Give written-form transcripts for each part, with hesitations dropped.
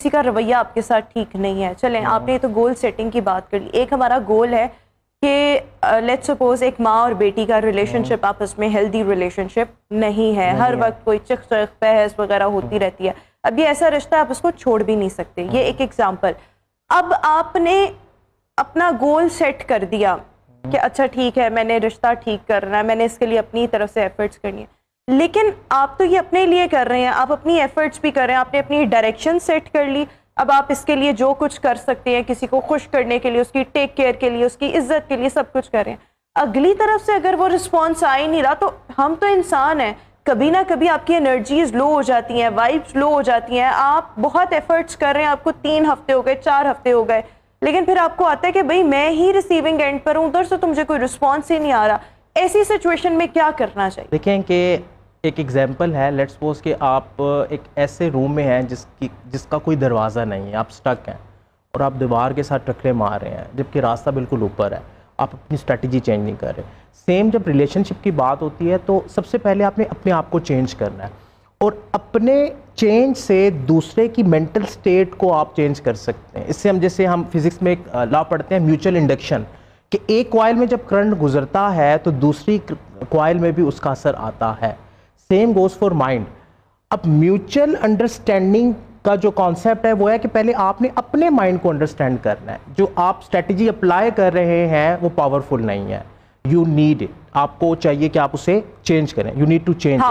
किसी का रवैया आपके साथ ठीक नहीं है, चलें आपने तो गोल सेटिंग की बात करी, एक हमारा गोल है कि लेट्स सपोज एक माँ और बेटी का रिलेशनशिप आपस में हेल्दी रिलेशनशिप नहीं है, हर वक्त कोई चिक चिक बहस वगैरह होती रहती है। अब ये ऐसा रिश्ता आप उसको छोड़ भी नहीं सकते, ये एक एग्जाम्पल। अब आपने अपना गोल सेट कर दिया कि अच्छा ठीक है मैंने रिश्ता ठीक करना है, मैंने इसके लिए अपनी तरफ से एफर्ट्स करनी है, लेकिन आप तो ये अपने लिए कर रहे हैं, आप अपनी एफर्ट्स भी कर रहे हैं, आपने अपनी डायरेक्शन सेट कर ली, अब आप इसके लिए जो कुछ कर सकते हैं, किसी को खुश करने के लिए, उसकी टेक केयर के लिए, उसकी इज्जत के लिए सब कुछ कर रहे हैं। अगली तरफ से अगर वो रिस्पॉन्स आ ही नहीं रहा, तो हम तो इंसान हैं, कभी ना कभी आपकी एनर्जीज लो हो जाती हैं, वाइब्स लो हो जाती हैं, आप बहुत एफर्ट्स कर रहे हैं, आपको 3 हफ्ते हो गए, 4 हफ्ते हो गए, लेकिन फिर आपको आता है कि भाई मैं ही रिसीविंग एंड पर हूँ, उधर से तो मुझे कोई रिस्पॉन्स ही नहीं आ रहा। ऐसी सिचुएशन में क्या करना चाहिए? देखें कि एक एग्जांपल है, लेट्स सपोज कि आप एक ऐसे रूम में हैं जिसका कोई दरवाज़ा नहीं है, आप स्टक हैं और आप दीवार के साथ टकरे मार रहे हैं जबकि रास्ता बिल्कुल ऊपर है, आप अपनी स्ट्रेटजी चेंज नहीं कर रहे। सेम जब रिलेशनशिप की बात होती है तो सबसे पहले आपने अपने आप को चेंज करना है और अपने चेंज से दूसरे की मेंटल स्टेट को आप चेंज कर सकते हैं। इससे जैसे हम फिजिक्स में एक लॉ पढ़ते हैं, म्यूचुअल इंडक्शन, कि एक कॉइल में जब करंट गुजरता है तो दूसरी कॉइल में भी उसका असर आता है। Same goes for mind. अब म्यूचुअल अंडरस्टैंडिंग का जो कॉन्सेप्ट है वो है कि पहले आपने अपने माइंड को अंडरस्टैंड करना है। जो आप स्ट्रेटजी अप्लाई कर रहे हैं वो पावरफुल नहीं है, यू नीड इट, आपको चाहिए कि आप उसे चेंज करें, यू नीड टू चेंज।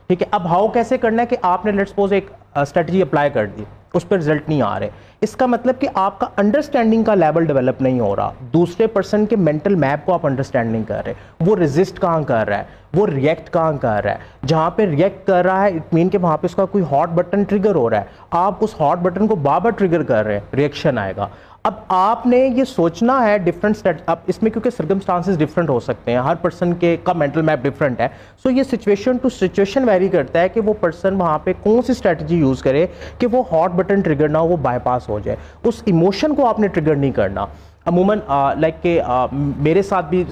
ठीक है, अब हाउ कैसे करना है कि आपने लेट्स सपोज एक स्ट्रेटजी अप्लाई कर दी, उस पर रिजल्ट नहीं आ रहे, इसका मतलब कि आपका अंडरस्टैंडिंग का लेवल डेवलप नहीं हो रहा, दूसरे पर्सन के मेंटल मैप को आप अंडरस्टैंड नहीं कर रहे, वो रेजिस्ट कहाँ कर रहा है, वो रिएक्ट कहाँ कर रहा है, जहाँ पे रिएक्ट कर रहा है इट मीन कि वहाँ पे उसका कोई हॉट बटन ट्रिगर हो रहा है, आप उस हॉट बटन को बार बार ट्रिगर कर रहे हैं, रिएक्शन आएगा। अब आपने ये सोचना है डिफरेंट स्टेट, अब इसमें क्योंकि सर्कमस्टांसेस डिफरेंट हो सकते हैं, हर पर्सन के का मेंटल मैप डिफरेंट है, सो ये सिचुएशन टू सिचुएशन वेरी करता है कि वो पर्सन वहाँ पे कौन सी स्ट्रेटजी यूज़ करे कि वो हॉट बटन ट्रिगर ना हो, वो बाईपास हो जाए। उस इमोशन को आपने ट्रिगर नहीं करना। अमूमन लाइक के मेरे साथ भी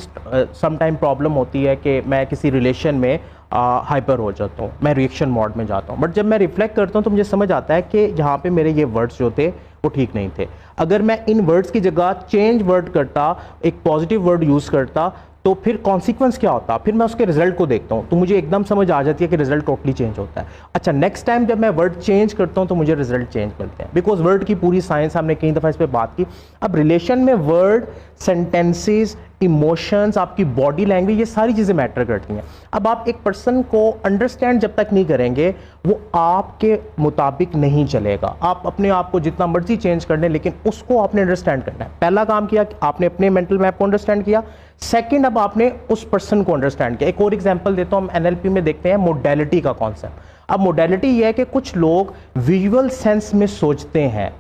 सम टाइम प्रॉब्लम होती है कि मैं किसी रिलेशन में हाइपर हो जाता हूँ, मैं रिएक्शन मोड में जाता हूँ, बट जब मैं रिफ्लेक्ट करता हूँ तो मुझे समझ आता है कि यहाँ पे मेरे ये वर्ड्स जो थे वो ठीक नहीं थे। अगर मैं इन वर्ड्स की जगह चेंज वर्ड करता, एक पॉजिटिव वर्ड यूज़ करता, तो फिर कॉन्सिक्वेंस क्या होता, फिर मैं उसके रिजल्ट को देखता हूँ तो मुझे एकदम समझ आ जाती है कि रिजल्ट टोटली चेंज होता है। अच्छा, नेक्स्ट टाइम जब मैं वर्ड चेंज करता हूँ तो मुझे रिजल्ट चेंज मिलते हैं, बिकॉज वर्ड की पूरी साइंस, हमने कई दफ़ा इस पर बात की। अब रिलेशन में वर्ड, सेंटेंसेस, इमोशंस, आपकी बॉडी लैंग्वेज, ये सारी चीज़ें मैटर करती हैं। अब आप एक पर्सन को अंडरस्टैंड जब तक नहीं करेंगे वो आपके मुताबिक नहीं चलेगा। आप अपने आप को जितना मर्जी चेंज कर लें लेकिन उसको आपने अंडरस्टैंड करना है। पहला काम किया कि आपने अपने मेंटल मैप को अंडरस्टैंड किया, सेकंड अब आपने उस पर्सन को अंडरस्टैंड किया। एक और एग्जांपल देता हूँ, हम एनएलपी में देखते हैं मोडेलिटी का कॉन्सेप्ट। अब मोडेलिटी ये है कि कुछ लोग विजुअल सेंस में सोचते हैं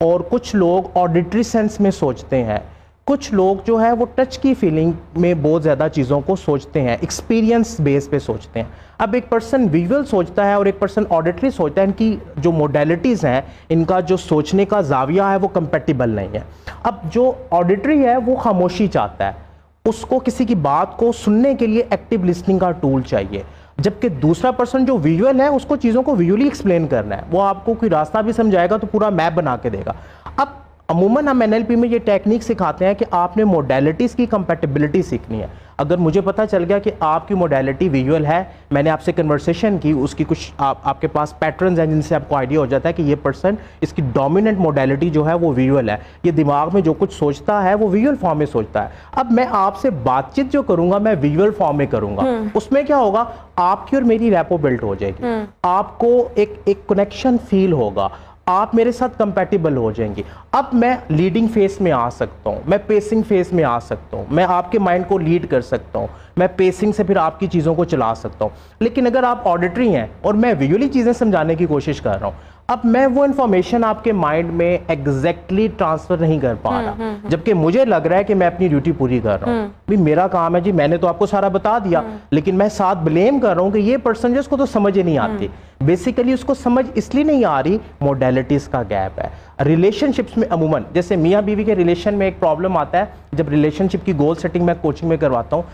और कुछ लोग ऑडिटरी सेंस में सोचते हैं, कुछ लोग जो है वो टच की फीलिंग में बहुत ज़्यादा चीज़ों को सोचते हैं, एक्सपीरियंस बेस पे सोचते हैं। अब एक पर्सन विजुअल सोचता है और एक पर्सन ऑडिटरी सोचता है, इनकी जो मोडेलिटीज़ हैं, इनका जो सोचने का जाविया है वो कंपेटिबल नहीं है। अब जो ऑडिटरी है वो खामोशी चाहता है, उसको किसी की बात को सुनने के लिए एक्टिव लिसनिंग का टूल चाहिए, जबकि दूसरा पर्सन जो विजुअल है उसको चीज़ों को विजुअली एक्सप्लेन करना है, वो आपको कोई रास्ता भी समझाएगा तो पूरा मैप बना के देगा। अब अमूमन हम एनएलपी में ये टेक्निक सिखाते हैं कि आपने मोडेलिटीज़ की कंपैटिबिलिटी सीखनी है। अगर मुझे पता चल गया कि आपकी मोडेलिटी विजुअल है, मैंने आपसे कन्वर्सेशन की, उसकी कुछ आपके पास पैटर्न्स हैं जिनसे आपको आइडिया हो जाता है कि ये पर्सन, इसकी डोमिनेंट मोडेलिटी जो है वो विजुअल है, ये दिमाग में जो कुछ सोचता है वो विजुअल फॉर्म में सोचता है। अब मैं आपसे बातचीत जो करूंगा मैं विजुअल फॉर्म में करूंगा, उसमें क्या होगा, आपकी और मेरी रैपो बिल्ड हो जाएगी, आपको एक कनेक्शन फील होगा, आप मेरे साथ कंपैटिबल हो जाएंगी। अब मैं लीडिंग फेस में आ सकता हूँ, मैं पेसिंग फेस में आ सकता हूँ, मैं आपके माइंड को लीड कर सकता हूँ, मैं पेसिंग से फिर आपकी चीज़ों को चला सकता हूँ। लेकिन अगर आप ऑडिटरी हैं और मैं विजुअली चीज़ें समझाने की कोशिश कर रहा हूँ, अब मैं वो इन्फॉर्मेशन आपके माइंड में एग्जैक्टली ट्रांसफर नहीं कर पा रहा, जबकि मुझे लग रहा है कि मैं अपनी ड्यूटी पूरी कर रहा हूँ, भी मेरा काम है जी, मैंने तो आपको सारा बता दिया, लेकिन मैं साथ ब्लेम कर रहा हूँ कि ये पर्सन जिसको तो समझ ही नहीं आती। बेसिकली उसको समझ इसलिए नहीं आ रही, मोडेलिटीज का गैप है। रिलेशनशिप्स में अमूमन जैसे मियाँ बीवी के रिलेशन में एक प्रॉब्लम आता है, जब रिलेशनशिप की गोल सेटिंग मैं कोचिंग में करवाता हूँ,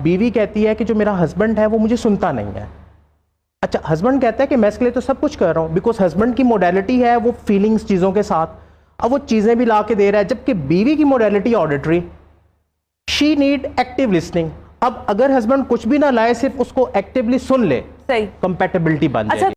बीवी कहती है कि जो मेरा हस्बैंड है वो मुझे सुनता नहीं है, अच्छा, हस्बैंड कहता है कि मैं इसके लिए तो सब कुछ कर रहा हूँ, बिकॉज हस्बैंड की मोडेलिटी है वो फीलिंग्स चीज़ों के साथ, अब वो चीज़ें भी ला के दे रहा है, जबकि बीवी की modality auditory, she need active listening. अब अगर हस्बैंड कुछ भी ना लाए, सिर्फ उसको एक्टिवली सुन ले, सही कंपैटिबिलिटी बन अच्छा जाएगी।